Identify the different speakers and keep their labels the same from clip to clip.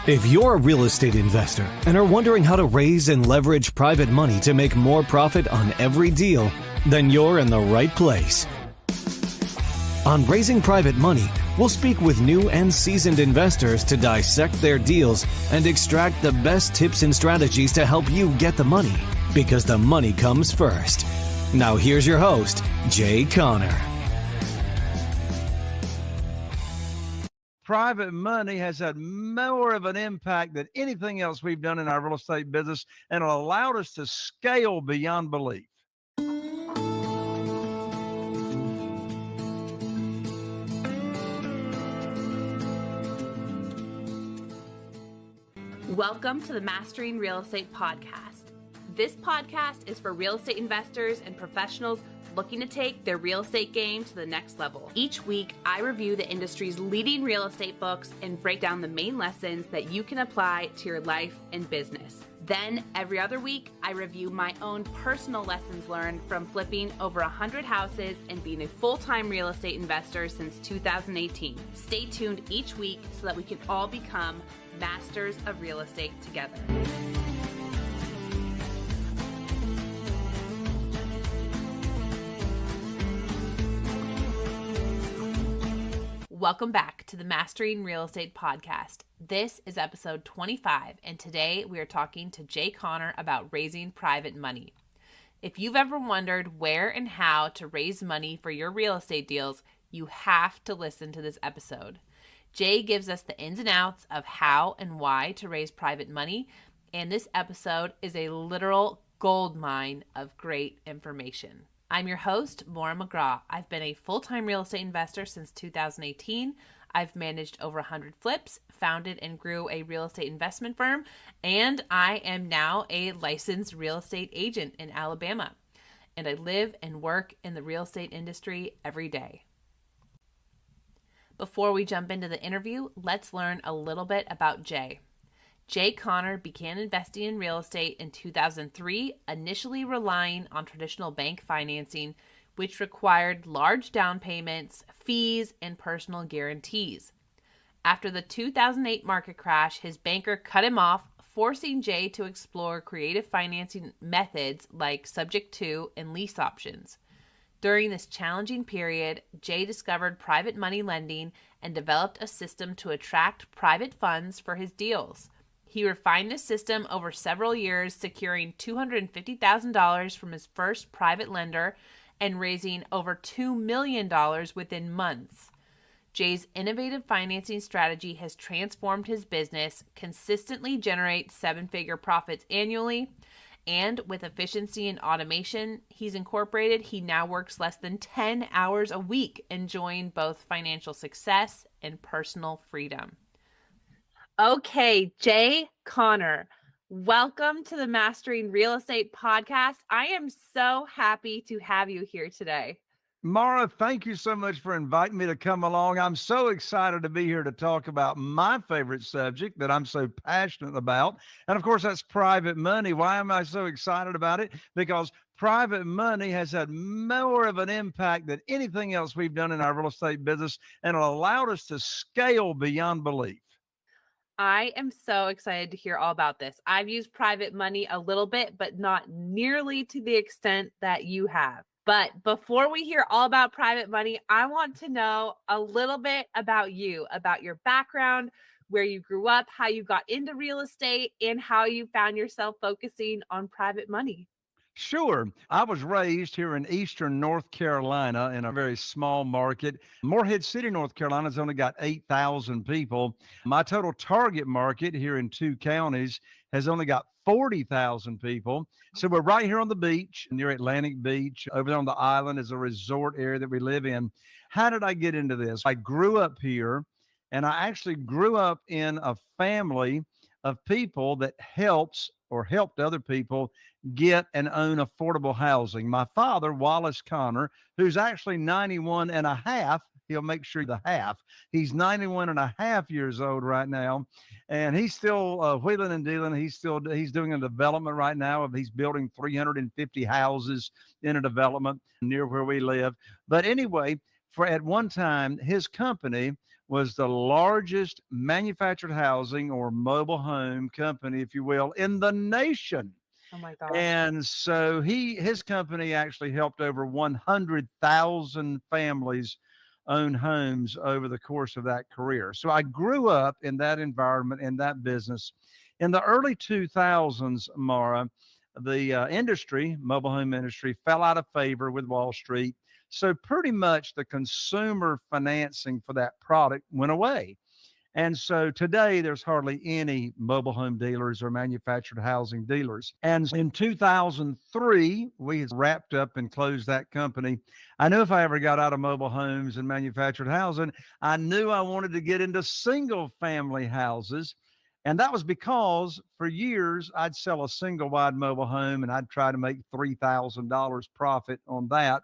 Speaker 1: If you're a real estate investor and are wondering how to raise and leverage private money to make more profit on every deal, then you're in the right place. On Raising Private Money, we'll speak with new and seasoned investors to dissect their deals and extract the best tips and strategies to help you get the money, because the money comes first. Now here's your host, Jay Conner.
Speaker 2: Private money has had more of an impact than anything else we've done in our real estate business, and it allowed us to scale beyond belief.
Speaker 3: Welcome to the Mastering Real Estate Podcast. This podcast is for real estate investors and professionals looking to take their real estate game to the next level. Each week, I review the industry's leading real estate books and break down the main lessons that you can apply to your life and business. Then, every other week, I review my own personal lessons learned from flipping over 100 houses and being a full-time real estate investor since 2018. Stay tuned each week so that we can all become masters of real estate together. Welcome back to the Mastering Real Estate Podcast. This is episode 25, and today we are talking to Jay Conner about raising private money. If you've ever wondered where and how to raise money for your real estate deals, you have to listen to this episode. Jay gives us the ins and outs of how and why to raise private money, and this episode is a literal gold mine of great information. I'm your host, Maura McGraw. I've been a full-time real estate investor since 2018. I've managed over 100 flips, founded and grew a real estate investment firm, and I am now a licensed real estate agent in Alabama. And I live and work in the real estate industry every day. Before we jump into the interview, let's learn a little bit about Jay. Jay Conner began investing in real estate in 2003, initially relying on traditional bank financing, which required large down payments, fees, and personal guarantees. After the 2008 market crash, his banker cut him off, forcing Jay to explore creative financing methods like subject to and lease options. During this challenging period, Jay discovered private money lending and developed a system to attract private funds for his deals. He refined this system over several years, securing $250,000 from his first private lender and raising over $2 million within months. Jay's innovative financing strategy has transformed his business, consistently generates seven-figure profits annually, and with efficiency and automation he's incorporated, he now works less than 10 hours a week, enjoying both financial success and personal freedom. Okay, Jay Conner, welcome to the Mastering Real Estate Podcast. I am so happy to have you here today.
Speaker 2: Maura, thank you so much for inviting me to come along. I'm so excited to be here to talk about my favorite subject that I'm so passionate about. And of course, that's private money. Why am I so excited about it? Because private money has had more of an impact than anything else we've done in our real estate business, and it allowed us to scale beyond belief.
Speaker 3: I am so excited to hear all about this. I've used private money a little bit, but not nearly to the extent that you have. But before we hear all about private money, I want to know a little bit about you, about your background, where you grew up, how you got into real estate, and how you found yourself focusing on private money.
Speaker 2: Sure. I was raised here in eastern North Carolina in a very small market. Morehead City, North Carolina has only got 8,000 people. My total target market here in two counties has only got 40,000 people. So we're right here on the beach near Atlantic Beach. Over there on the island is a resort area that we live in. How did I get into this? I grew up here, and I actually grew up in a family of people that helped other people get and own affordable housing. My father, Wallace Conner, who's actually 91 and a half, he'll make sure the half, he's 91 and a half years old right now. And he's still wheeling and dealing. He's doing a development right now. He's building 350 houses in a development near where we live. But anyway, at one time, his company was the largest manufactured housing or mobile home company, if you will, in the nation.
Speaker 3: Oh my gosh.
Speaker 2: And so his company actually helped over 100,000 families own homes over the course of that career. So I grew up in that environment, in that business. In the early 2000s, Maura, the industry, mobile home industry, fell out of favor with Wall Street. So pretty much the consumer financing for that product went away. And so today there's hardly any mobile home dealers or manufactured housing dealers. And in 2003, we wrapped up and closed that company. I knew if I ever got out of mobile homes and manufactured housing, I knew I wanted to get into single family houses. And that was because for years I'd sell a single wide mobile home and I'd try to make $3,000 profit on that.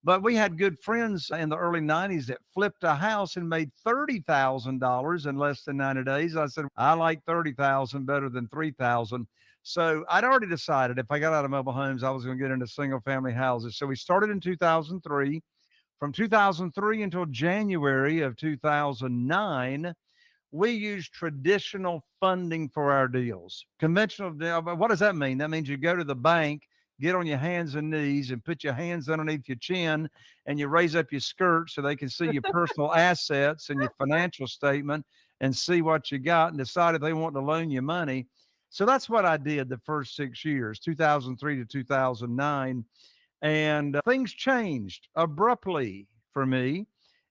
Speaker 2: But we had good friends in the early 90s that flipped a house and made $30,000 in less than 90 days. I said, I like 30,000 better than 3,000. So I'd already decided if I got out of mobile homes, I was going to get into single family houses. So we started in 2003. From 2003 until January of 2009, we use traditional funding for our deals. Conventional, what does that mean? That means you go to the bank, get on your hands and knees and put your hands underneath your chin and you raise up your skirt so they can see your personal assets and your financial statement and see what you got and decide if they want to loan you money. So that's what I did the first 6 years, 2003 to 2009. And things changed abruptly for me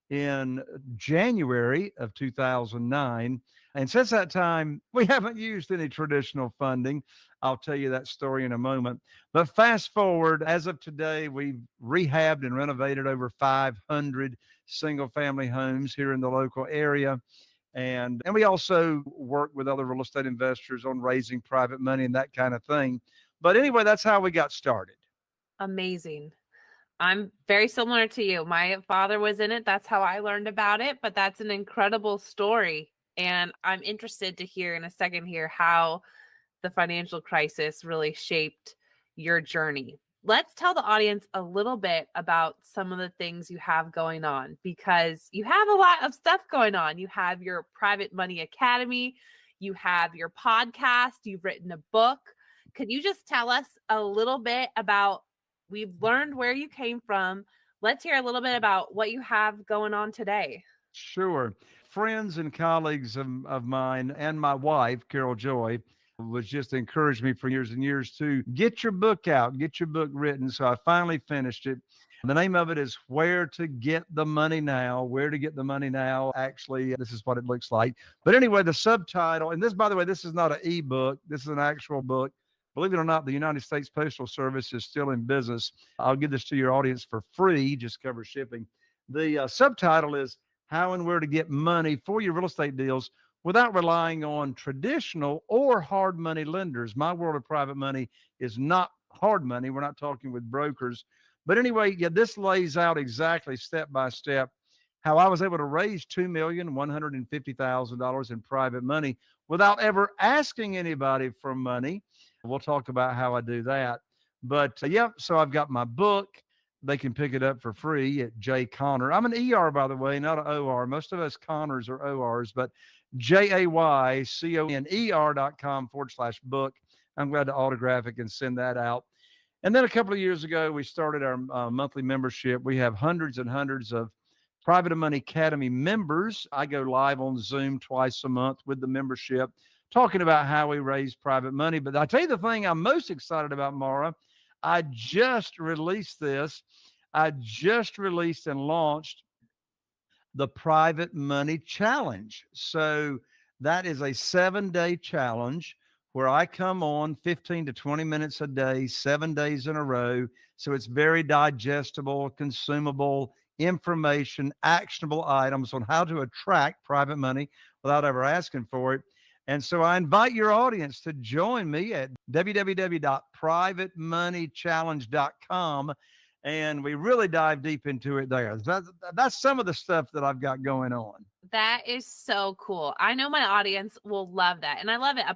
Speaker 2: in January of 2009. And since that time, we haven't used any traditional funding. I'll tell you that story in a moment. But fast forward, as of today, we've rehabbed and renovated over 500 single family homes here in the local area. And we also work with other real estate investors on raising private money and that kind of thing. But anyway, that's how we got started.
Speaker 3: Amazing. I'm very similar to you. My father was in it. That's how I learned about it. But that's an incredible story. And I'm interested to hear in a second here how the financial crisis really shaped your journey. Let's tell the audience a little bit about some of the things you have going on, because you have a lot of stuff going on. You have your Private Money Academy, you have your podcast, you've written a book. Could you just tell us a little bit about, we've learned where you came from. Let's hear a little bit about what you have going on today.
Speaker 2: Sure. Friends and colleagues of mine and my wife, Carol Joy, was just encouraged me for years and years to get your book out, get your book written. So I finally finished it. The name of it is Where to Get the Money Now. Where to Get the Money Now. Actually, this is what it looks like. But anyway, the subtitle, and this, by the way, this is not an ebook. This is an actual book. Believe it or not, the United States Postal Service is still in business. I'll give this to your audience for free, just cover shipping. The subtitle is How and Where to Get Money for Your Real Estate Deals without relying on traditional or hard money lenders. My world of private money is not hard money. We're not talking with brokers. But anyway, yeah, this lays out exactly step by step how I was able to raise $2,150,000 in private money without ever asking anybody for money. We'll talk about how I do that. But so I've got my book. They can pick it up for free at Jay Conner. I'm an ER, by the way, not an OR. Most of us Connors are ORs, but JAYCONER.com/book. I'm glad to autograph it and send that out. And then a couple of years ago, we started our monthly membership. We have hundreds and hundreds of Private Money Academy members. I go live on Zoom twice a month with the membership, talking about how we raise private money. But I tell you the thing I'm most excited about, Maura, I just released this. I just released and launched the Private Money Challenge. So that is a 7-day challenge where I come on 15 to 20 minutes a day, 7 days in a row. So it's very digestible, consumable information, actionable items on how to attract private money without ever asking for it. And so I invite your audience to join me at www.privatemoneychallenge.com. And we really dive deep into it there. That's some of the stuff that I've got going on.
Speaker 3: That is so cool. I know my audience will love that. And I love it. A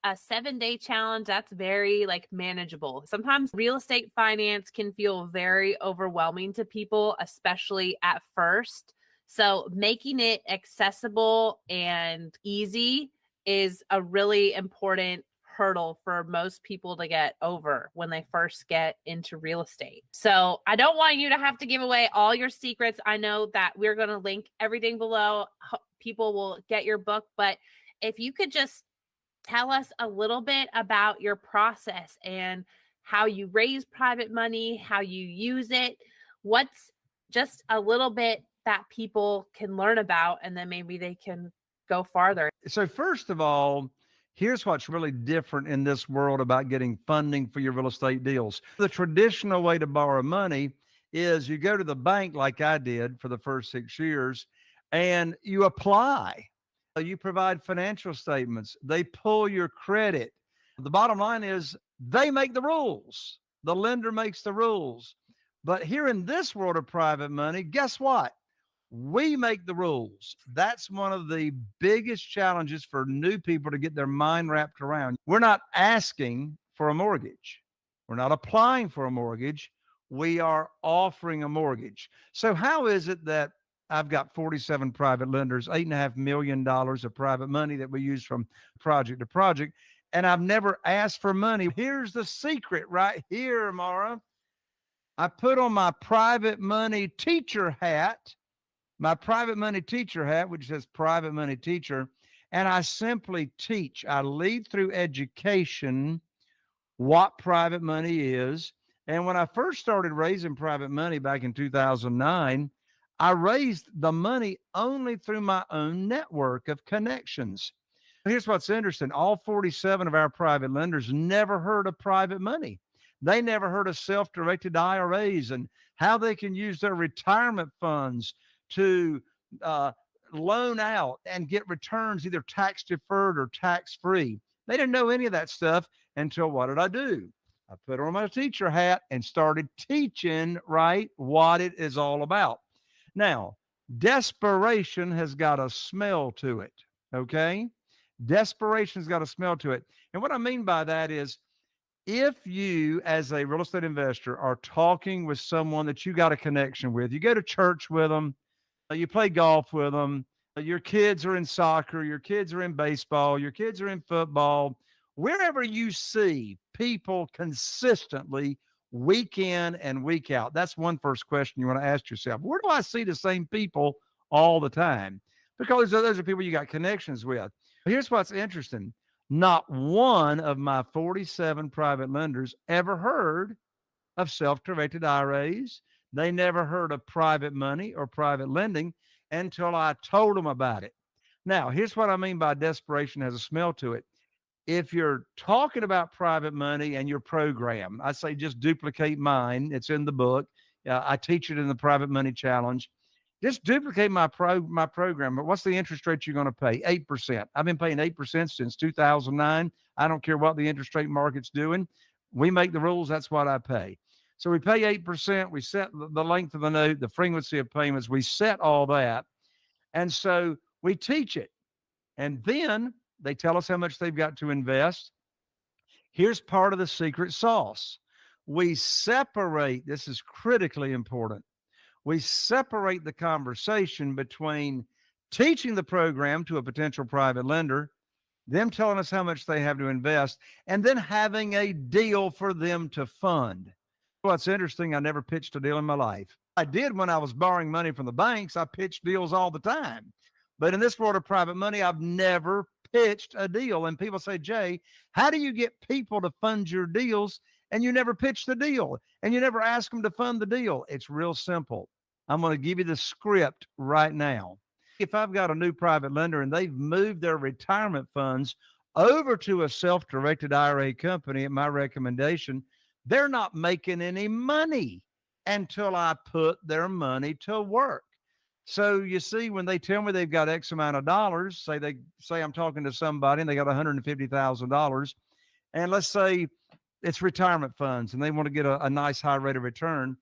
Speaker 3: 7-day challenge, that's very manageable. Sometimes real estate finance can feel very overwhelming to people, especially at first. So making it accessible and easy is a really important hurdle for most people to get over when they first get into real estate. So I don't want you to have to give away all your secrets. I know that we're going to link everything below. People will get your book, but if you could just tell us a little bit about your process and how you raise private money, how you use it, what's just a little bit that people can learn about, and then maybe they can go farther.
Speaker 2: So first of all, here's what's really different in this world about getting funding for your real estate deals. The traditional way to borrow money is you go to the bank like I did for the first 6 years and you apply. You provide financial statements. They pull your credit. The bottom line is they make the rules. The lender makes the rules. But here in this world of private money, guess what? We make the rules. That's one of the biggest challenges for new people to get their mind wrapped around. We're not asking for a mortgage. We're not applying for a mortgage. We are offering a mortgage. So how is it that I've got 47 private lenders, $8.5 million of private money that we use from project to project, and I've never asked for money? Here's the secret right here, Maura. I put on my private money teacher hat, which says private money teacher, and I simply teach. I lead through education what private money is. And when I first started raising private money back in 2009, I raised the money only through my own network of connections. Here's what's interesting. All 47 of our private lenders never heard of private money. They never heard of self-directed IRAs and how they can use their retirement funds to loan out and get returns either tax deferred or tax free. They didn't know any of that stuff until what did I do? I put on my teacher hat and started teaching, right, what it is all about. Now, desperation has got a smell to it, okay? Desperation's got a smell to it. And what I mean by that is if you, as a real estate investor, are talking with someone that you got a connection with, you go to church with them, you play golf with them, your kids are in soccer, your kids are in baseball, your kids are in football, wherever you see people consistently week in and week out, that's one first question you want to ask yourself. Where do I see the same people all the time? Because those are people you got connections with. Here's what's interesting. Not one of my 47 private lenders ever heard of self-directed IRAs. They never heard of private money or private lending until I told them about it. Now, here's what I mean by desperation has a smell to it. If you're talking about private money and your program, I say just duplicate mine. It's in the book. I teach it in the Private Money Challenge. Just duplicate my program. But what's the interest rate you're going to pay? 8%. I've been paying 8% since 2009. I don't care what the interest rate market's doing. We make the rules. That's what I pay. So we pay 8%. We set the length of the note, the frequency of payments. We set all that. And so we teach it. And then they tell us how much they've got to invest. Here's part of the secret sauce. We separate, this is critically important. We separate the conversation between teaching the program to a potential private lender, them telling us how much they have to invest, and then having a deal for them to fund. What's interesting, I never pitched a deal in my life. I did when I was borrowing money from the banks. I pitched deals all the time. But in this world of private money, I've never pitched a deal. And people say, Jay, how do you get people to fund your deals and you never pitch the deal and you never ask them to fund the deal? It's real simple. I'm going to give you the script right now. If I've got a new private lender and they've moved their retirement funds over to a self-directed IRA company at my recommendation, they're not making any money until I put their money to work. So you see, when they tell me they've got X amount of dollars, say I'm talking to somebody and they got $150,000, and let's say it's retirement funds and they want to get a nice high rate of return,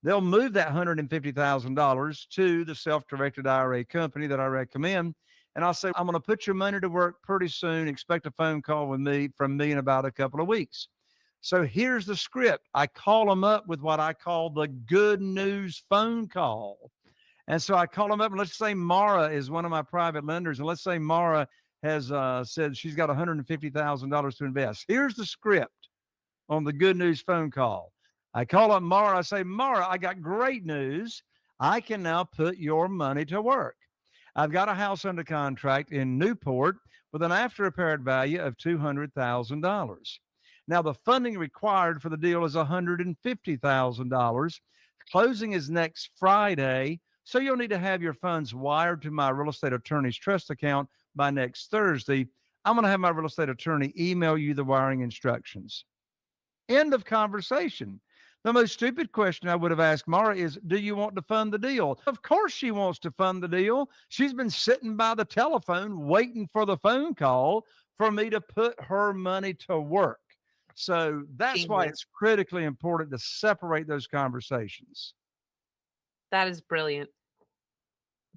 Speaker 2: they'll move that $150,000 to the self-directed IRA company that I recommend. And I'll say, I'm going to put your money to work pretty soon. Expect a phone call from me in about a couple of weeks. So here's the script. I call them up with what I call the good news phone call. And so I call them up, and let's say Maura is one of my private lenders. And let's say Maura has said she's got $150,000 to invest. Here's the script on the good news phone call. I call up Maura. I say, Maura, I got great news. I can now put your money to work. I've got a house under contract in Newport with an after repaired value of $200,000. Now, the funding required for the deal is $150,000. Closing is next Friday, so you'll need to have your funds wired to my real estate attorney's trust account by next Thursday. I'm going to have my real estate attorney email you the wiring instructions. End of conversation. The most stupid question I would have asked Maura is, do you want to fund the deal? Of course she wants to fund the deal. She's been sitting by the telephone waiting for the phone call for me to put her money to work. So that's why it's critically important to separate those conversations.
Speaker 3: That is brilliant.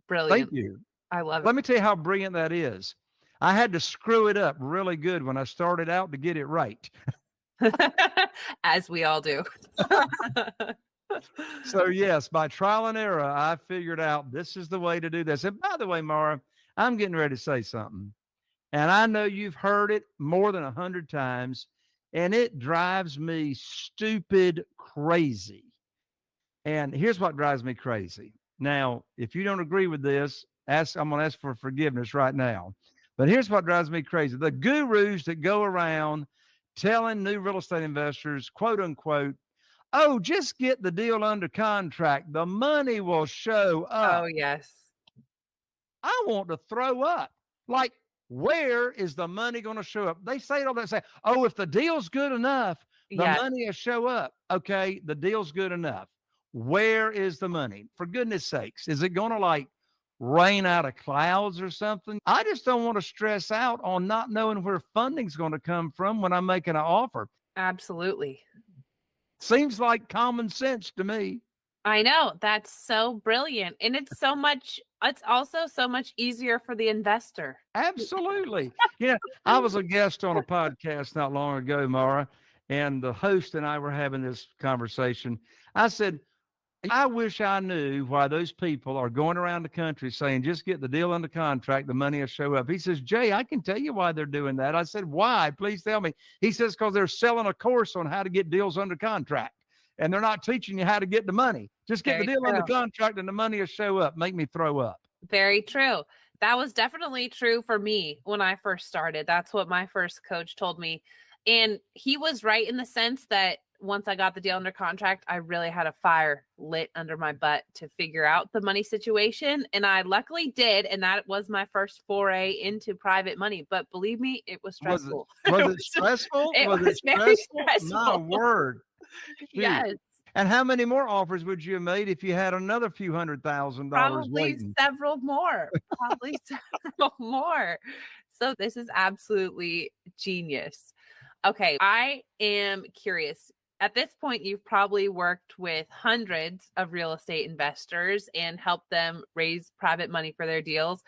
Speaker 3: Brilliant.
Speaker 2: Thank you.
Speaker 3: I love it.
Speaker 2: Let me tell you how brilliant that is. I had to screw it up really good when I started out to get it right.
Speaker 3: As we all do.
Speaker 2: So yes, by trial and error, I figured out this is the way to do this. And by the way, Maura, I'm getting ready to say something. And I know you've heard it more than 100 times, and it drives me stupid crazy. And here's what drives me crazy. Now, if you don't agree with this, I'm going to ask for forgiveness right now. But here's what drives me crazy. The gurus that go around telling new real estate investors, quote unquote, oh, just get the deal under contract. The money will show up.
Speaker 3: Oh, yes.
Speaker 2: I want to throw up. Like, where is the money going to show up? They say it all that, say, oh, if the deal's good enough, the money will show up. Okay, the deal's good enough. Where is the money? For goodness sakes, is it going to like rain out of clouds or something? I just don't want to stress out on not knowing where funding's going to come from when I'm making an offer.
Speaker 3: Absolutely.
Speaker 2: Seems like common sense to me.
Speaker 3: I know. That's so brilliant. And it's also so much easier for the investor.
Speaker 2: Absolutely. Yeah. I was a guest on a podcast not long ago, Maura, and the host and I were having this conversation. I said, I wish I knew why those people are going around the country saying, just get the deal under contract, the money will show up. He says, Jay, I can tell you why they're doing that. I said, why? Please tell me. He says, because they're selling a course on how to get deals under contract. And they're not teaching you how to get the money. Just get the deal under contract and the money will show up. Make me throw up.
Speaker 3: Very true. That was definitely true for me when I first started. That's what my first coach told me. And he was right in the sense that once I got the deal under contract, I really had a fire lit under my butt to figure out the money situation. And I luckily did. And that was my first foray into private money. But believe me, it was stressful.
Speaker 2: Was it stressful?
Speaker 3: It was very stressful.
Speaker 2: My word.
Speaker 3: Yes.
Speaker 2: And how many more offers would you have made if you had another few $100,000
Speaker 3: Probably
Speaker 2: waiting?
Speaker 3: several more. Probably several more. So this is absolutely genius. Okay, I am curious. At this point, you've probably worked with hundreds of real estate investors and helped them raise private money for their deals.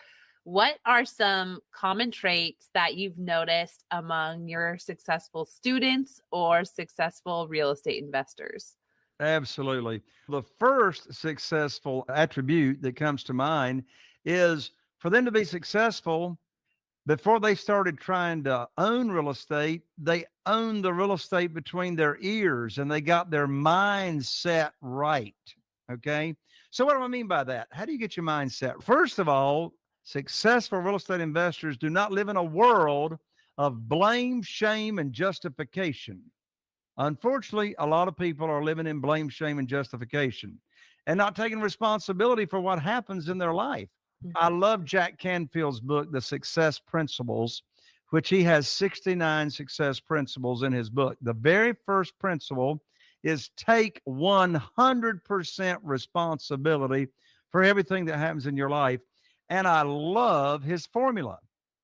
Speaker 3: What are some common traits that you've noticed among your successful students or successful real estate investors?
Speaker 2: Absolutely. The first successful attribute that comes to mind is for them to be successful, before they started trying to own real estate, they owned the real estate between their ears and they got their mindset right. Okay. So what do I mean by that? How do you get your mindset? First of all, successful real estate investors do not live in a world of blame, shame, and justification. Unfortunately, a lot of people are living in blame, shame, and justification and not taking responsibility for what happens in their life. I love Jack Canfield's book, The Success Principles, which he has 69 success principles in his book. The very first principle is take 100% responsibility for everything that happens in your life. And I love his formula.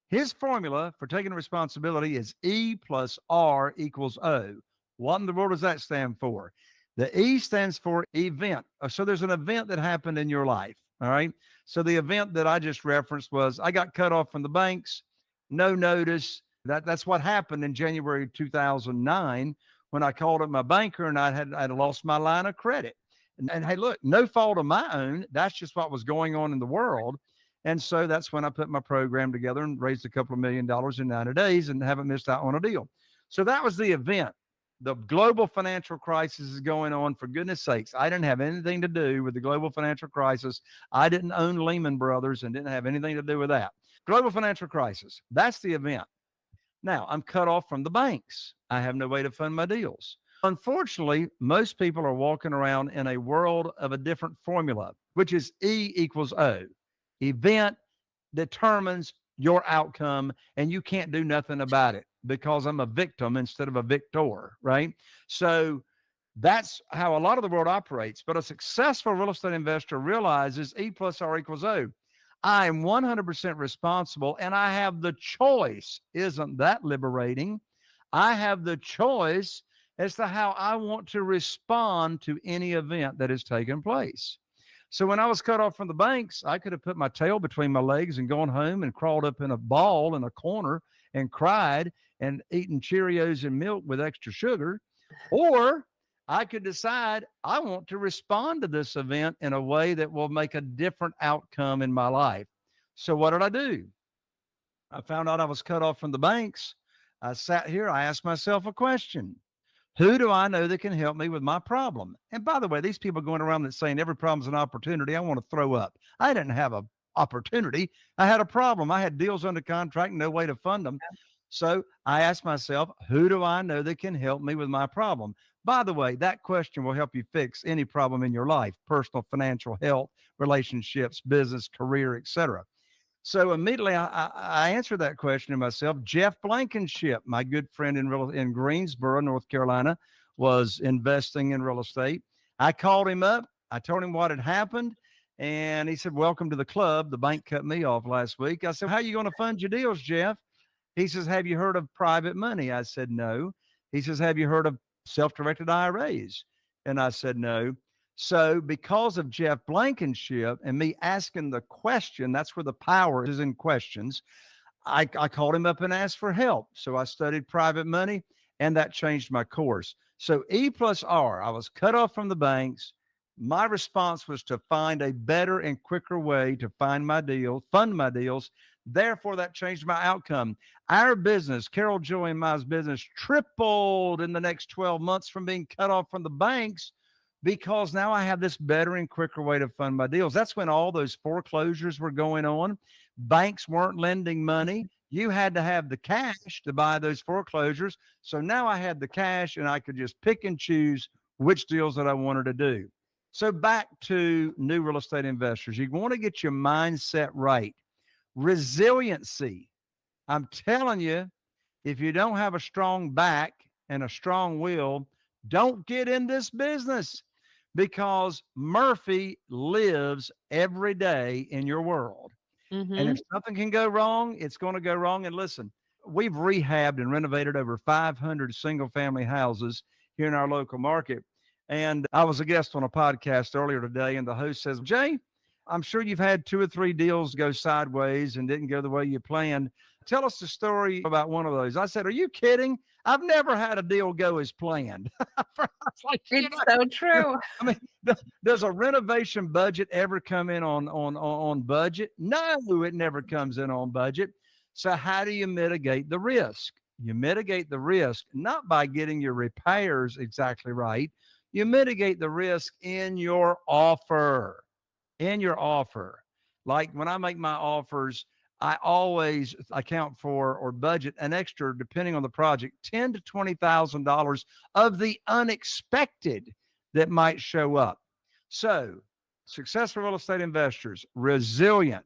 Speaker 2: His formula for taking responsibility is E plus R equals O. What in the world does that stand for? The E stands for event. So there's an event that happened in your life. All right. So the event that I just referenced was I got cut off from the banks, no notice. That's what happened in January 2009 when I called up my banker and I had lost my line of credit. And hey, look, no fault of my own. That's just what was going on in the world. And so that's when I put my program together and raised a couple of $1 million in 90 days and haven't missed out on a deal. So that was the event. The global financial crisis is going on. For goodness sakes, I didn't have anything to do with the global financial crisis. I didn't own Lehman Brothers and didn't have anything to do with that. Global financial crisis. That's the event. Now I'm cut off from the banks. I have no way to fund my deals. Unfortunately, most people are walking around in a world of a different formula, which is E equals O. Event determines your outcome, and you can't do nothing about it because I'm a victim instead of a victor, right? So that's how a lot of the world operates. But a successful real estate investor realizes E plus R equals O. I am 100% responsible, and I have the choice. Isn't that liberating? I have the choice as to how I want to respond to any event that has taken place. So when I was cut off from the banks, I could have put my tail between my legs and gone home and crawled up in a ball in a corner and cried and eaten Cheerios and milk with extra sugar. Or I could decide I want to respond to this event in a way that will make a different outcome in my life. So what did I do? I found out I was cut off from the banks. I sat here, I asked myself a question. Who do I know that can help me with my problem? And by the way, these people going around that saying every problem's an opportunity, I want to throw up. I didn't have an opportunity. I had a problem. I had deals under contract, no way to fund them. So I asked myself, who do I know that can help me with my problem? By the way, that question will help you fix any problem in your life, personal, financial, health, relationships, business, career, etc. So immediately I answered that question to myself. Jeff Blankenship, my good friend in Greensboro, North Carolina, was investing in real estate. I called him up. I told him what had happened. And he said, welcome to the club. The bank cut me off last week. I said, how are you going to fund your deals, Jeff? He says, have you heard of private money? I said, no. He says, have you heard of self-directed IRAs? And I said, no. So because of Jeff Blankenship and me asking the question, that's where the power is in questions. I called him up and asked for help. So I studied private money, and that changed my course. So E plus R, I was cut off from the banks. My response was to find a better and quicker way to fund my deals. Therefore, that changed my outcome. Our business, Carol, Joy, and my business, tripled in the next 12 months from being cut off from the banks, because now I have this better and quicker way to fund my deals. That's when all those foreclosures were going on. Banks weren't lending money. You had to have the cash to buy those foreclosures. So now I had the cash and I could just pick and choose which deals that I wanted to do. So back to new real estate investors. You want to get your mindset right. Resiliency. I'm telling you, if you don't have a strong back and a strong will, don't get in this business, because Murphy lives every day in your world. And if something can go wrong, it's going to go wrong. And listen, we've rehabbed and renovated over 500 single family houses here in our local market. And I was a guest on a podcast earlier today, and the host says, Jay, I'm sure you've had 2 or 3 deals go sideways and didn't go the way you planned. Tell us the story about one of those. I said, are you kidding? I've never had a deal go as planned.
Speaker 3: Like, it's so true.
Speaker 2: I mean, does a renovation budget ever come in on budget? No, it never comes in on budget. So how do you mitigate the risk? You mitigate the risk not by getting your repairs exactly right. You mitigate the risk in your offer. Like when I make my offers, I always account for or budget an extra, depending on the project, $10,000 to $20,000 of the unexpected that might show up. So, successful real estate investors, resilient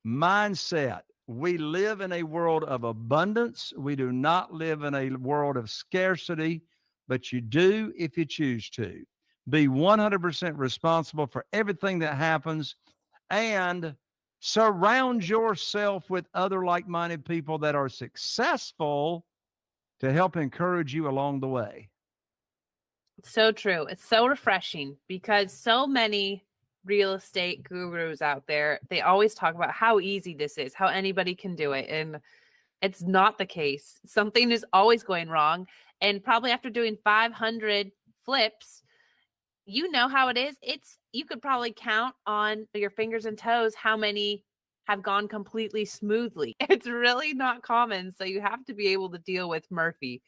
Speaker 2: mindset. We live in a world of abundance. We do not live in a world of scarcity, but you do if you choose to. Be 100% responsible for everything that happens, and surround yourself with other like-minded people that are successful to help encourage you along the way.
Speaker 3: So true. It's so refreshing, because so many real estate gurus out there, they always talk about how easy this is, how anybody can do it. And it's not the case. Something is always going wrong. And probably after doing 500 flips, you know how it is. You could probably count on your fingers and toes how many have gone completely smoothly. It's really not common. So you have to be able to deal with Murphy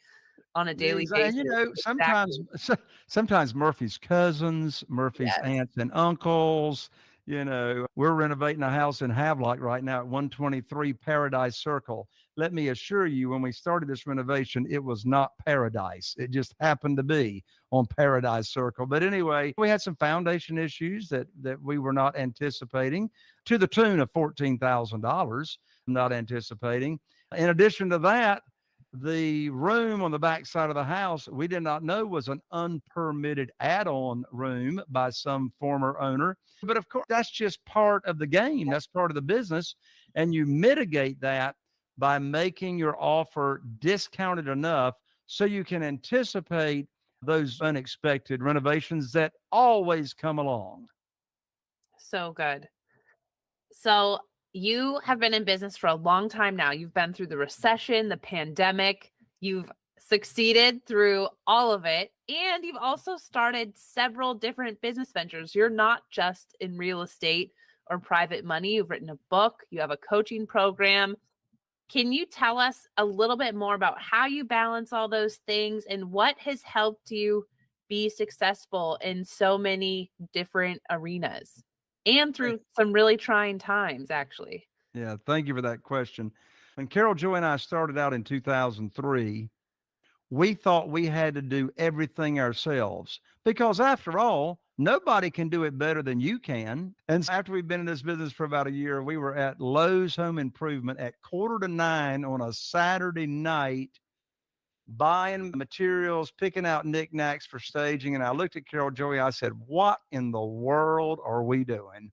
Speaker 3: on a daily basis.
Speaker 2: And sometimes
Speaker 3: Exactly.
Speaker 2: sometimes Murphy's cousins, Murphy's
Speaker 3: Yes.
Speaker 2: aunts and uncles. We're renovating a house in Havelock right now at 123 Paradise Circle. Let me assure you, when we started this renovation, it was not paradise. It just happened to be on Paradise Circle. But anyway, we had some foundation issues that we were not anticipating, to the tune of $14,000, not anticipating. In addition to that, the room on the back side of the house, we did not know was an unpermitted add-on room by some former owner. But of course, that's just part of the game. That's part of the business. And you mitigate that by making your offer discounted enough so you can anticipate those unexpected renovations that always come along.
Speaker 3: So good. So you have been in business for a long time now. You've been through the recession, the pandemic. You've succeeded through all of it. And you've also started several different business ventures. You're not just in real estate or private money. You've written a book. You have a coaching program. Can you tell us a little bit more about how you balance all those things and what has helped you be successful in so many different arenas and through some really trying times, actually?
Speaker 2: Yeah, thank you for that question. When Carol Joy and I started out in 2003, we thought we had to do everything ourselves because, after all, nobody can do it better than you can. And so after we've been in this business for about a year, we were at Lowe's Home Improvement at 8:45 on a Saturday night, buying materials, picking out knickknacks for staging. And I looked at Carol Joy. I said, "What in the world are we doing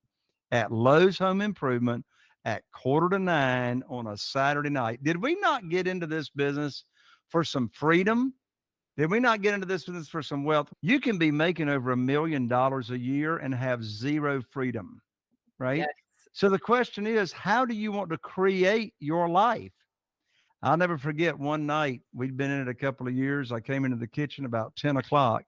Speaker 2: at Lowe's Home Improvement at 8:45 on a Saturday night? Did we not get into this business for some freedom? Did we not get into this business for some wealth? You can be making over $1 million a year and have zero freedom, right?
Speaker 3: Yes.
Speaker 2: So the question is, how do you want to create your life? I'll never forget one night, we'd been in it a couple of years. I came into the kitchen about 10 o'clock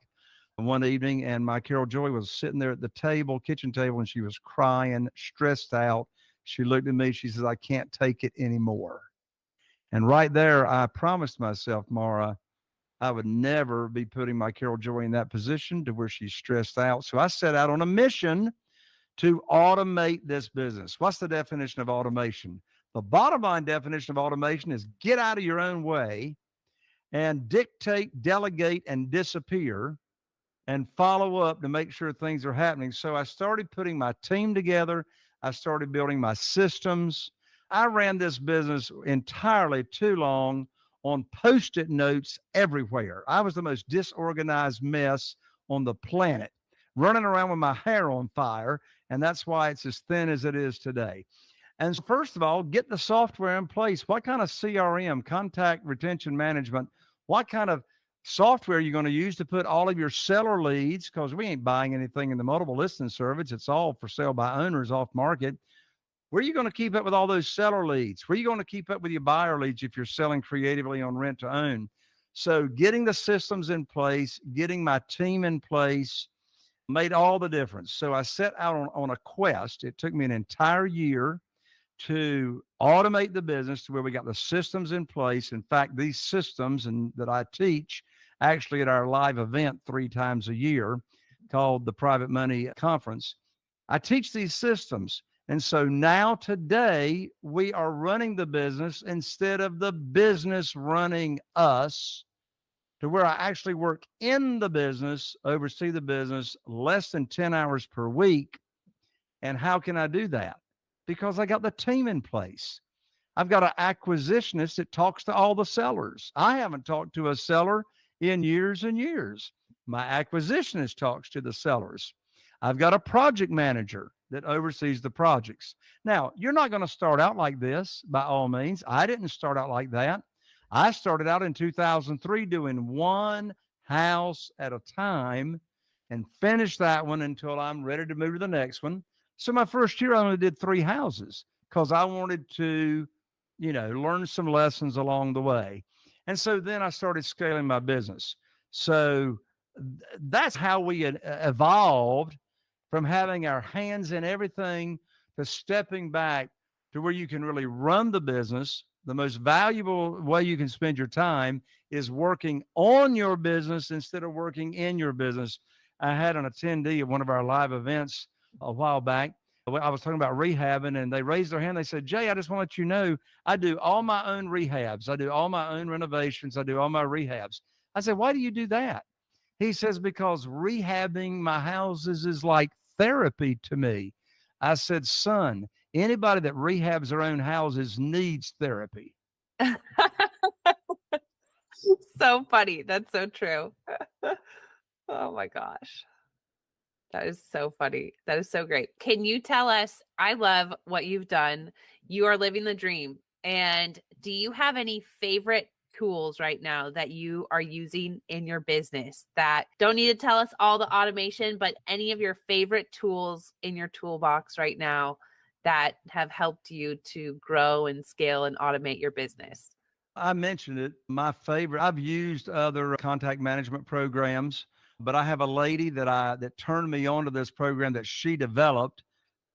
Speaker 2: one evening, and my Carol Joy was sitting there at the kitchen table, and she was crying, stressed out. She looked at me. She says, "I can't take it anymore." And right there, I promised myself, Maura, I would never be putting my Carol Joy in that position to where she's stressed out. So I set out on a mission to automate this business. What's the definition of automation? The bottom line definition of automation is get out of your own way and dictate, delegate, and disappear and follow up to make sure things are happening. So I started putting my team together. I started building my systems. I ran this business entirely too long on Post-it notes everywhere. I was the most disorganized mess on the planet, running around with my hair on fire, and that's why it's as thin as it is today. And so first of all, get the software in place. What kind of CRM, contact retention management, what kind of software are you going to use to put all of your seller leads? Because we ain't buying anything in the multiple listing service. It's all for sale by owners off market. Where are you going to keep up with all those seller leads? Where are you going to keep up with your buyer leads if you're selling creatively on rent to own? So getting the systems in place, getting my team in place made all the difference. So I set out on a quest. It took me an entire year to automate the business to where we got the systems in place. In fact, these systems that I teach actually at our live event 3 times a year called the Private Money Conference. I teach these systems. And so now today we are running the business instead of the business running us, to where I actually work in the business, oversee the business less than 10 hours per week. And how can I do that? Because I got the team in place. I've got an acquisitionist that talks to all the sellers. I haven't talked to a seller in years and years. My acquisitionist talks to the sellers. I've got a project manager that oversees the projects. Now, you're not going to start out like this by all means. I didn't start out like that. I started out in 2003 doing one house at a time and finished that one until I'm ready to move to the next one. So my first year, I only did 3 houses because I wanted to, learn some lessons along the way. And so then I started scaling my business. So that's how we evolved from having our hands in everything to stepping back to where you can really run the business. The most valuable way you can spend your time is working on your business instead of working in your business. I had an attendee at one of our live events a while back. I was talking about rehabbing, and they raised their hand. They said, Jay, I just want to let you know, I do all my own rehabs. I do all my own renovations. I do all my rehabs. I said, why do you do that? He says, because rehabbing my houses is like therapy to me. I said, son, anybody that rehabs their own houses needs therapy.
Speaker 3: So funny. That's so true. Oh my gosh. That is so funny. That is so great. Can you tell us, I love what you've done. You are living the dream. And do you have any favorite tools right now that you are using in your business that don't need to tell us all the automation, but any of your favorite tools in your toolbox right now that have helped you to grow and scale and automate your business?
Speaker 2: I mentioned it. My favorite, I've used other contact management programs, but I have a lady that turned me on to this program that she developed,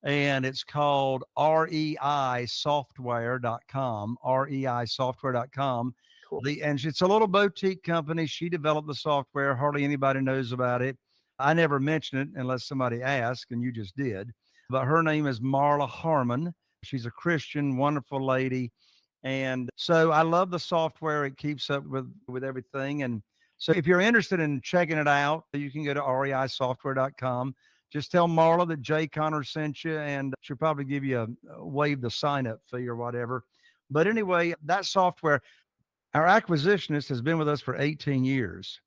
Speaker 2: and it's called reisoftware.com, reisoftware.com.
Speaker 3: Cool.
Speaker 2: And it's a little boutique company. She developed the software. Hardly anybody knows about it. I never mention it unless somebody asks, and you just did. But her name is Marla Harmon. She's a Christian, wonderful lady. And so I love the software. It keeps up with everything. And so if you're interested in checking it out, you can go to reisoftware.com. Just tell Marla that Jay Connor sent you, and she'll probably give you a waive the sign-up fee or whatever. But anyway, that software, our acquisitionist has been with us for 18 years.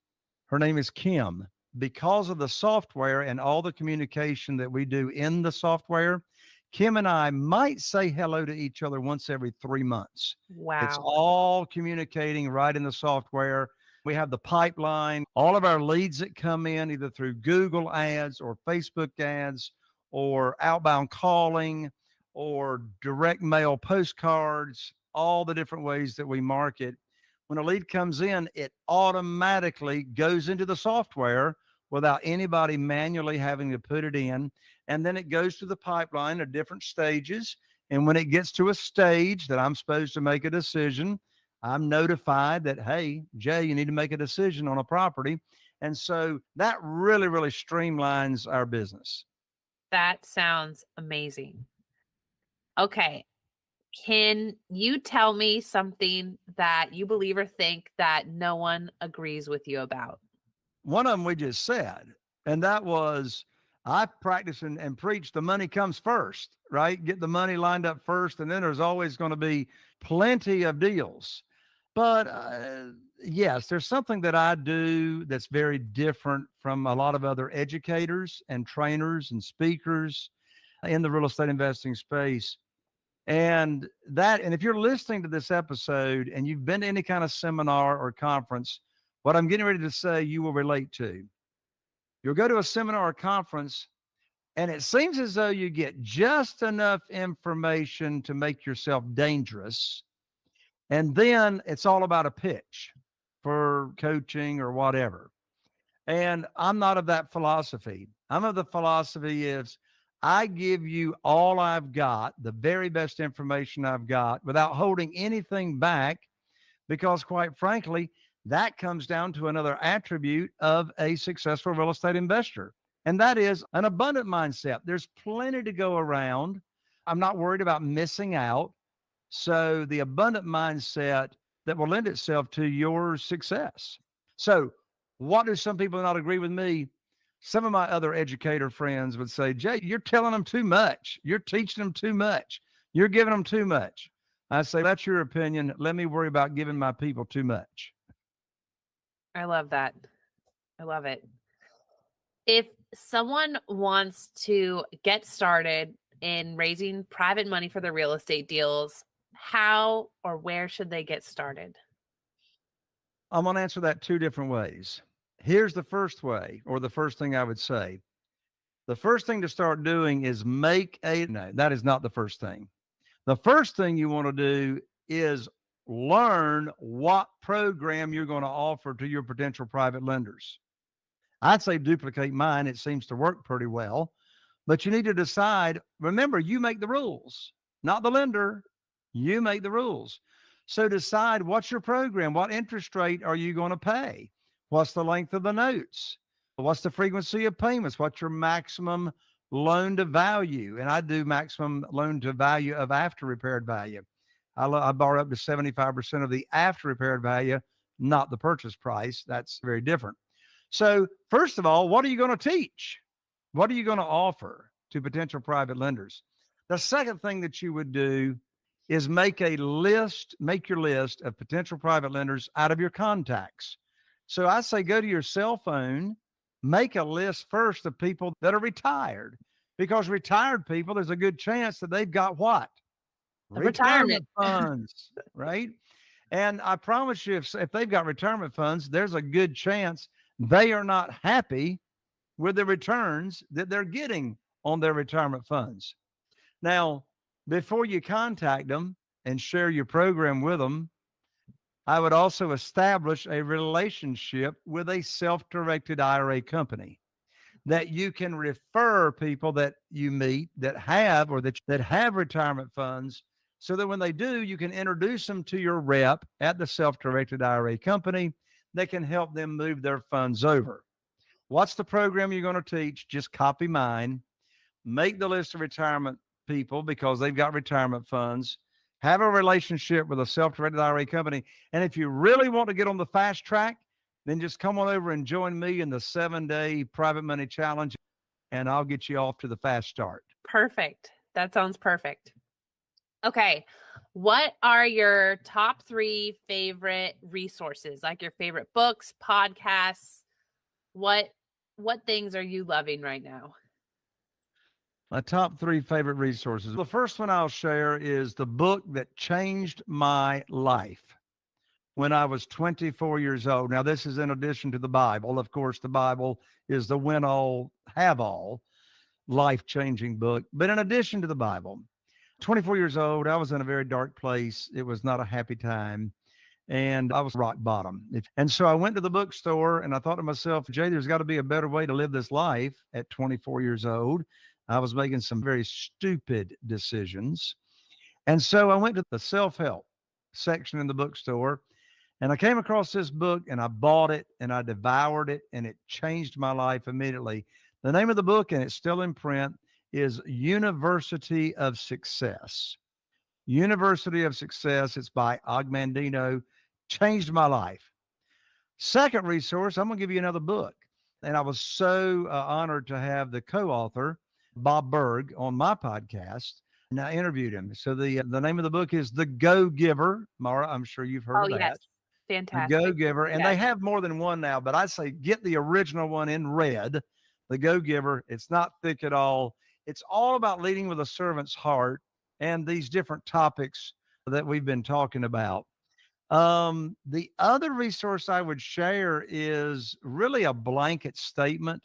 Speaker 2: Her name is Kim. Because of the software and all the communication that we do in the software, Kim and I might say hello to each other once every 3 months.
Speaker 3: Wow.
Speaker 2: It's all communicating right in the software. We have the pipeline, all of our leads that come in either through Google ads or Facebook ads or outbound calling or direct mail postcards, all the different ways that we market. When a lead comes in, it automatically goes into the software without anybody manually having to put it in. And then it goes to the pipeline at different stages. And when it gets to a stage that I'm supposed to make a decision, I'm notified that, hey, Jay, you need to make a decision on a property. And so that really, really streamlines our business.
Speaker 3: That sounds amazing. Okay. Can you tell me something that you believe or think that no one agrees with you about?
Speaker 2: One of them we just said, and that was, I practice and preach the money comes first, right? Get the money lined up first, and then there's always going to be plenty of deals. But yes, there's something that I do that's very different from a lot of other educators and trainers and speakers in the real estate investing space. And if you're listening to this episode and you've been to any kind of seminar or conference, what I'm getting ready to say, you will relate to. You'll go to a seminar or conference, and it seems as though you get just enough information to make yourself dangerous. And then it's all about a pitch for coaching or whatever. And I'm not of that philosophy. I'm of the philosophy is I give you all I've got, the very best information I've got without holding anything back, because quite frankly, that comes down to another attribute of a successful real estate investor. And that is an abundant mindset. There's plenty to go around. I'm not worried about missing out. So the abundant mindset that will lend itself to your success. So what do some people not agree with me? Some of my other educator friends would say, Jay, you're telling them too much. You're teaching them too much. You're giving them too much. I say, that's your opinion. Let me worry about giving my people too much.
Speaker 3: I love that. I love it. If someone wants to get started in raising private money for their real estate deals, how or where should they get started?
Speaker 2: I'm going to answer that two different ways. Here's the first way, or the first thing I would say. The first thing to start doing is no, that is not the first thing. The first thing you want to do is learn what program you're going to offer to your potential private lenders. I'd say duplicate mine. It seems to work pretty well. But you need to decide. Remember, you make the rules, not the lender. You make the rules. So decide what's your program? What interest rate are you going to pay? What's the length of the notes? What's the frequency of payments? What's your maximum loan to value? And I do maximum loan to value of after repaired value. I borrow up to 75% of the after repaired value, not the purchase price. That's very different. So, first of all, what are you going to teach? What are you going to offer to potential private lenders? The second thing that you would do is make your list of potential private lenders out of your contacts. So I say go to your cell phone, make a list first of people that are retired, because retired people, there's a good chance that they've got what?
Speaker 3: Retirement
Speaker 2: funds, right? And I promise you, if they've got retirement funds, there's a good chance they are not happy with the returns that they're getting on their retirement funds. Now, before you contact them and share your program with them, I would also establish a relationship with a self-directed IRA company that you can refer people that you meet that have retirement funds, so that when they do, you can introduce them to your rep at the self-directed IRA company. They can help them move their funds over. What's the program you're going to teach? Just copy mine. Make the list of retirement people because they've got retirement funds. Have a relationship with a self-directed IRA company. And if you really want to get on the fast track, then just come on over and join me in the 7-day private money challenge, and I'll get you off to the fast start.
Speaker 3: Perfect. That sounds perfect. Okay. What are your top 3 favorite resources? Like your favorite books, podcasts? What things are you loving right now?
Speaker 2: My top 3 favorite resources. The first one I'll share is the book that changed my life when I was 24 years old. Now, this is in addition to the Bible. Of course, the Bible is the win all, have all, life-changing book. But in addition to the Bible, 24 years old, I was in a very dark place. It was not a happy time, and I was rock bottom. And so I went to the bookstore, and I thought to myself, Jay, there's got to be a better way to live this life at 24 years old. I was making some very stupid decisions. And so I went to the self-help section in the bookstore, and I came across this book, and I bought it, and I devoured it, and it changed my life immediately. The name of the book, and it's still in print, is University of Success. University of Success. It's by Ogmandino. Changed my life. Second resource, I'm going to give you another book. And I was so honored to have the co-author, Bob Berg, on my podcast. And I interviewed him. So the name of the book is The Go-Giver. Maura, I'm sure you've heard of that.
Speaker 3: Yes. Fantastic.
Speaker 2: The Go-Giver. And they have more than one now, but I'd say get the original one in red, The Go-Giver. It's not thick at all. It's all about leading with a servant's heart and these different topics that we've been talking about. The other resource I would share is really a blanket statement.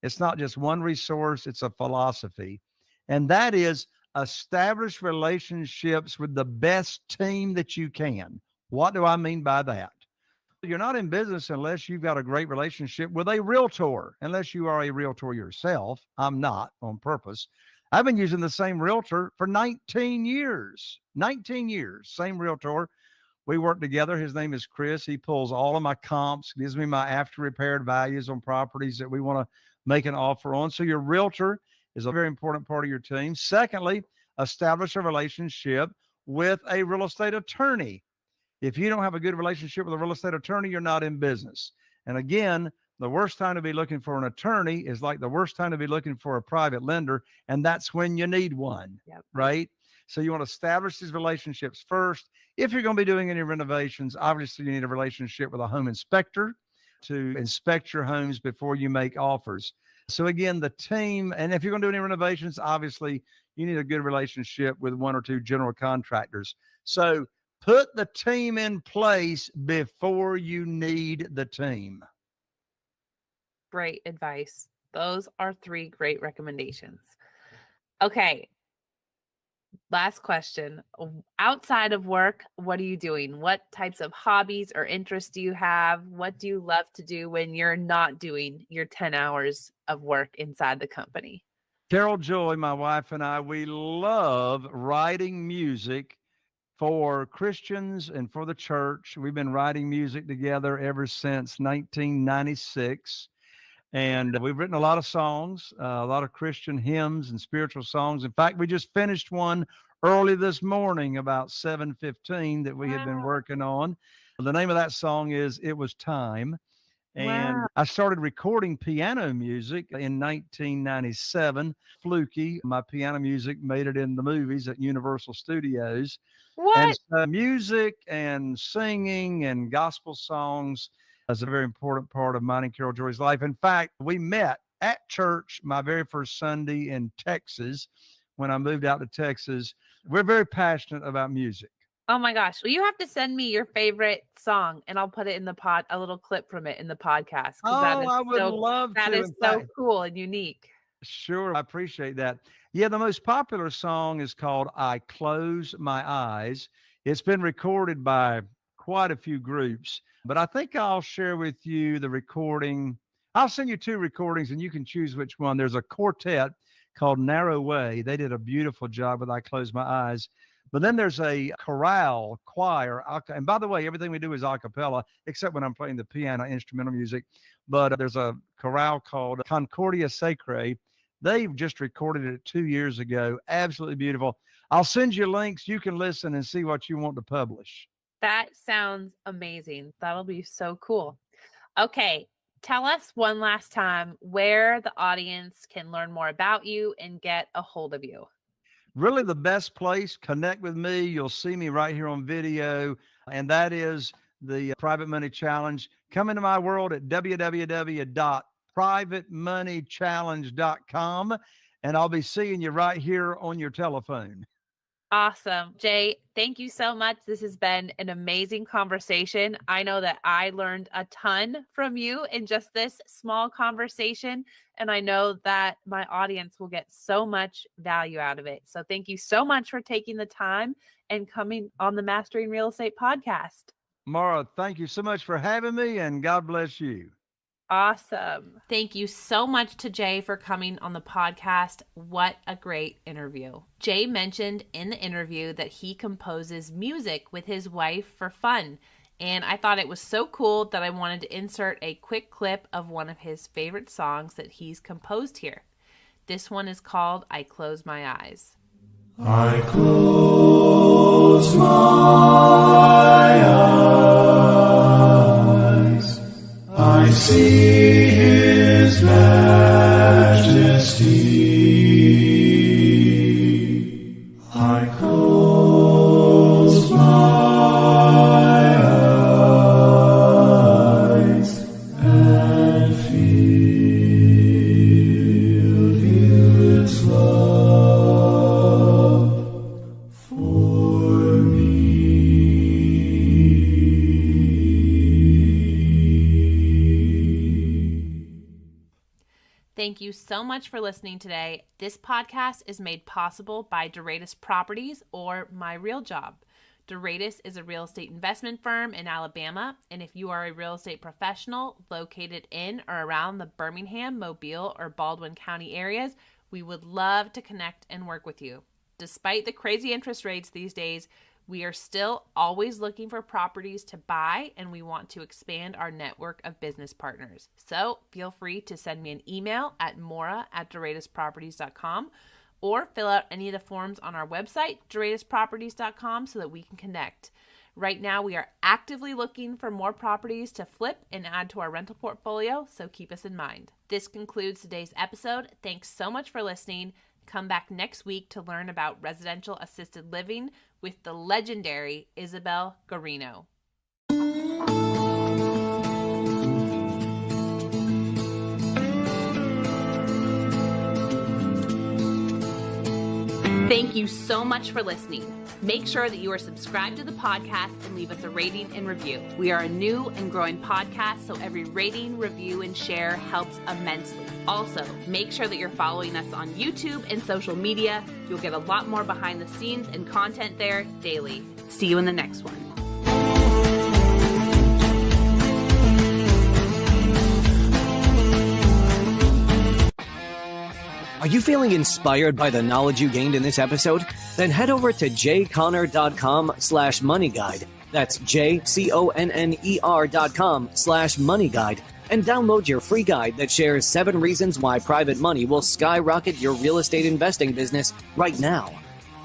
Speaker 2: It's not just one resource, it's a philosophy. And that is establish relationships with the best team that you can. What do I mean by that? You're not in business unless you've got a great relationship with a realtor, unless you are a realtor yourself. I'm not, on purpose. I've been using the same realtor for 19 years. 19 years, same realtor. We work together. His name is Chris. He pulls all of my comps, gives me my after repaired values on properties that we want to make an offer on. So your realtor is a very important part of your team. Secondly, establish a relationship with a real estate attorney. If you don't have a good relationship with a real estate attorney, you're not in business. And again, the worst time to be looking for an attorney is like the worst time to be looking for a private lender. And that's when you need one, right? So you want to establish these relationships first. If you're going to be doing any renovations, obviously you need a relationship with a home inspector to inspect your homes before you make offers. So again, the team, and if you're going to do any renovations, obviously you need a good relationship with 1 or 2 general contractors. So put the team in place before you need the team.
Speaker 3: Great advice. Those are 3 great recommendations. Okay. Last question. Outside of work, what are you doing? What types of hobbies or interests do you have? What do you love to do when you're not doing your 10 hours of work inside the company?
Speaker 2: Carol Joy, my wife and I, we love writing music for Christians and for the church. We've been writing music together ever since 1996. And we've written a lot of songs, a lot of Christian hymns and spiritual songs. In fact, we just finished one early this morning about 7:15 that we had been
Speaker 3: Wow.
Speaker 2: working on. The name of that song is It Was Time. And
Speaker 3: Wow.
Speaker 2: I started recording piano music in 1997. Fluky, my piano music made it in the movies at Universal Studios. And
Speaker 3: What?
Speaker 2: so music and singing and gospel songs is a very important part of mine and Carol Joy's life. In fact, we met at church my very first Sunday in Texas when I moved out to Texas. We're very passionate about music.
Speaker 3: Oh my gosh. Well, you have to send me your favorite song and I'll put it in the pod, a little clip from it in the podcast.
Speaker 2: Oh, I would love
Speaker 3: that
Speaker 2: to.
Speaker 3: is
Speaker 2: In
Speaker 3: so
Speaker 2: fact,
Speaker 3: cool and unique.
Speaker 2: sure, I appreciate that. Yeah, the most popular song is called I Close My Eyes. It's been recorded by quite a few groups, but I think I'll share with you the recording. I'll send you two recordings and you can choose which one. There's a quartet called Narrow Way. They did a beautiful job with I Close My Eyes. But then there's a chorale choir. And by the way, everything we do is a cappella, except when I'm playing the piano instrumental music. But there's a chorale called Concordia Sacre. They've just recorded it 2 years ago. Absolutely beautiful. I'll send you links. You can listen and see what you want to publish.
Speaker 3: That sounds amazing. That'll be so cool. Okay. Tell us one last time where the audience can learn more about you and get a hold of you.
Speaker 2: Really the best place, connect with me. You'll see me right here on video. And that is the Private Money Challenge. Come into my world at www.privatemoneychallenge.com. And I'll be seeing you right here on your telephone.
Speaker 3: Awesome. Jay, thank you so much. This has been an amazing conversation. I know that I learned a ton from you in just this small conversation, and I know that my audience will get so much value out of it. So thank you so much for taking the time and coming on the Mastering Real Estate podcast.
Speaker 2: Maura, thank you so much for having me, and God bless you.
Speaker 3: Awesome. Thank you so much to Jay for coming on the podcast. What a great interview. Jay mentioned in the interview that he composes music with his wife for fun. And I thought it was so cool that I wanted to insert a quick clip of one of his favorite songs that he's composed here. This one is called I Close My Eyes.
Speaker 4: I close my eyes, I see His majesty. I close my eyes and feel His love for me.
Speaker 3: Thank you so much for listening today. This podcast is made possible by Duratus Properties, or My Real Job. Duratus is a real estate investment firm in Alabama, and if you are a real estate professional located in or around the Birmingham, Mobile, or Baldwin County areas, we would love to connect and work with you. Despite the crazy interest rates these days, we are still always looking for properties to buy, and we want to expand our network of business partners. So feel free to send me an email at maura@duratusproperties.com or fill out any of the forms on our website, duratusproperties.com, so that we can connect. Right now, we are actively looking for more properties to flip and add to our rental portfolio, so keep us in mind. This concludes today's episode. Thanks so much for listening. Come back next week to learn about residential assisted living with the legendary Isabel Garino. Thank you so much for listening. Make sure that you are subscribed to the podcast and leave us a rating and review. We are a new and growing podcast, so every rating, review, and share helps immensely. Also, make sure that you're following us on YouTube and social media. You'll get a lot more behind the scenes and content there daily. See you in the next one.
Speaker 1: Are you feeling inspired by the knowledge you gained in this episode? Then head over to jconner.com/moneyguide. That's jconner.com/moneyguide and download your free guide that shares 7 reasons why private money will skyrocket your real estate investing business right now.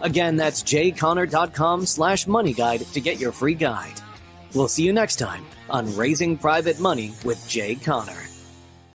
Speaker 1: Again, that's jconner.com/moneyguide to get your free guide. We'll see you next time on Raising Private Money with Jay Conner.